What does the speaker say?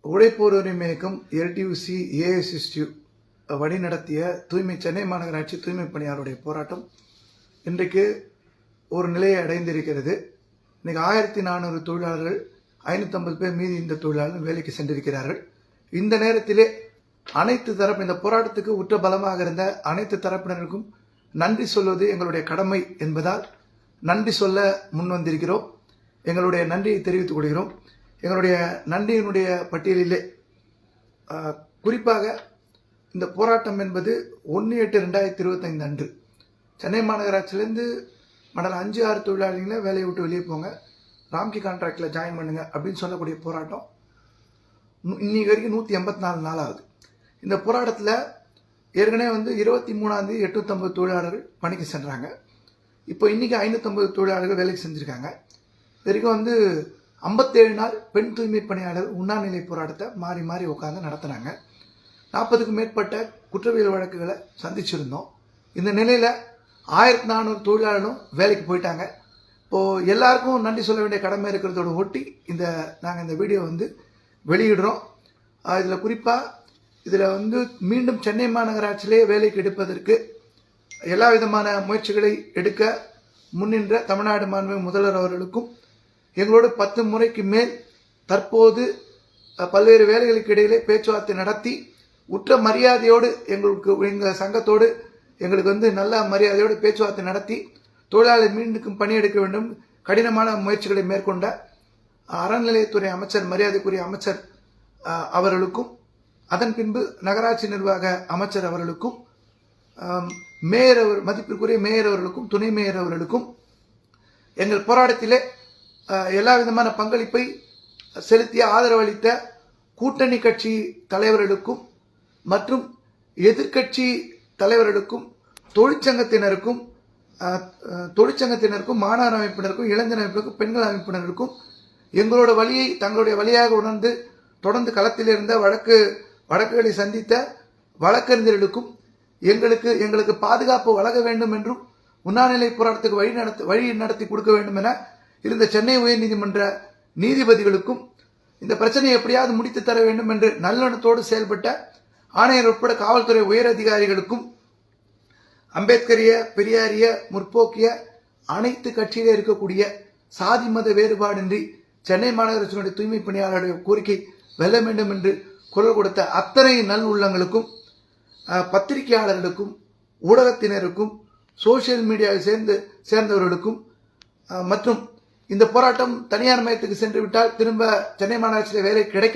உழைப்போர் உரிமை இயக்கம் எல்டியூசி ஏஎஸ்எஸ்டியூ வழி நடத்திய சென்னை மாநகராட்சி தூய்மை பணியாளருடைய போராட்டம் இன்றைக்கு ஒரு நிலையை அடைந்திருக்கிறது. இன்னைக்கு 1400 தொழிலாளர்கள் 550 பேர் மீதி இந்த தொழிலாளர்கள் வேலைக்கு சென்றிருக்கிறார்கள். இந்த நேரத்திலே அனைத்து தரப்பு இந்த போராட்டத்துக்கு உற்ற பலமாக இருந்த அனைத்து தரப்பினருக்கும் நன்றி சொல்வது எங்களுடைய கடமை என்பதால் நன்றி சொல்ல முன் வந்திருக்கிறோம். எங்களுடைய நன்றியை தெரிவித்துக் கொள்கிறோம். எங்களுடைய நன்றியினுடைய பட்டியலிலே குறிப்பாக இந்த போராட்டம் என்பது 1/8/2025 அன்று சென்னை மாநகராட்சியிலேருந்து மண்டலம் 5, 6 தொழிலாளிகளை வேலையை விட்டு வெளியே போங்க, ராம்கி கான்ட்ராக்டில் ஜாயின் பண்ணுங்க அப்படின்னு சொல்லக்கூடிய போராட்டம் இன்னைக்கு வரைக்கும் 184 நாள் ஆகுது. இந்த போராட்டத்தில் ஏற்கனவே 23ஆம் தேதி 850 தொழிலாளர்கள் பணிக்கு சென்றாங்க. இப்போ இன்னைக்கு 550 தொழிலாளர்கள் வேலைக்கு செஞ்சுருக்காங்க. வரைக்கும் 57 நாள் பெண் தூய்மை பணியாளர் உண்ணாநிலை போராட்டத்தை மாறி மாறி உட்காந்து நடத்தினாங்க. 40க்கும் மேற்பட்ட குற்றவியல் வழக்குகளை சந்திச்சிருந்தோம். இந்த நிலையில் 1400 தொழிலாளர்களும் வேலைக்கு போயிட்டாங்க. இப்போது எல்லாருக்கும் நன்றி சொல்ல வேண்டிய கடமை இருக்கிறதோட ஒட்டி நாங்கள் இந்த வீடியோ வெளியிடுறோம். இதில் குறிப்பாக இதில் மீண்டும் சென்னை மாநகராட்சியிலே வேலைக்கு எடுப்பதற்கு எல்லா விதமான முயற்சிகளை எடுக்க முன்னின்ற தமிழ்நாடு மாண்புமிகு முதல்வர் அவர்களுக்கும் எங்களோடு 10 முறைக்கு மேல் தற்போது பல்வேறு வேலைகளுக்கு இடையிலே பேச்சுவார்த்தை நடத்தி உற்ற மரியாதையோடு எங்கள் சங்கத்தோடு எங்களுக்கு நல்ல மரியாதையோடு பேச்சுவார்த்தை நடத்தி தொழிலாளர் மீண்டும் பணியெடுக்க வேண்டும் கடினமான முயற்சிகளை மேற்கொண்ட அறநிலையத்துறை அமைச்சர் மரியாதைக்குரிய அமைச்சர் அவர்களுக்கும் அதன் பின்பு நகராட்சி நிர்வாக அமைச்சர் அவர்களுக்கும் மேயர் மதிப்பிற்குரிய மேயர் அவர்களுக்கும் துணை மேயர் அவர்களுக்கும் எங்கள் போராட்டத்திலே எல்லா விதமான பங்களிப்பை செலுத்திய ஆதரவளித்த கூட்டணி கட்சி தலைவர்களுக்கும் மற்றும் எதிர்கட்சி தலைவர்களுக்கும் தொழிற்சங்கத்தினருக்கும் மாணவர் அமைப்பினருக்கும் இளைஞர் அமைப்பினருக்கும் பெண்கள் அமைப்பினருக்கும் எங்களோட வழியை தங்களுடைய வழியாக உணர்ந்து தொடர்ந்து களத்தில் இருந்த வழக்குகளை சந்தித்த வழக்கறிஞர்களுக்கும் எங்களுக்கு பாதுகாப்பு வழங்க வேண்டும் என்றும் உண்ணாநிலை போராட்டத்துக்கு வழி நடத்தி கொடுக்க வேண்டும் என இருந்த சென்னை உயர்நீதிமன்ற நீதிபதிகளுக்கும் இந்த பிரச்சனையை எப்படியாவது முடித்து தர வேண்டும் என்று நல்லெண்ணத்தோடு செயல்பட்ட ஆணையர் உட்பட காவல்துறை உயர் அதிகாரிகளுக்கும் அம்பேத்கரிய பெரியாரிய முற்போக்கிய அனைத்து கட்சியிலே இருக்கக்கூடிய சாதி மத வேறுபாடின்றி சென்னை மாநகராட்சியினுடைய தூய்மை பணியாளருடைய கோரிக்கை வெல்ல வேண்டும் என்று குரல் கொடுத்த அத்தனை நல் உள்ளங்களுக்கும் பத்திரிகையாளர்களுக்கும் ஊடகத்தினருக்கும் சோசியல் மீடியாவை சேர்ந்தவர்களுக்கும் மற்றும் இந்த போராட்டம் தனியார் மையத்துக்கு சென்று விட்டால் திரும்ப சென்னை மாநகராட்சியில் வேலை கிடைக்க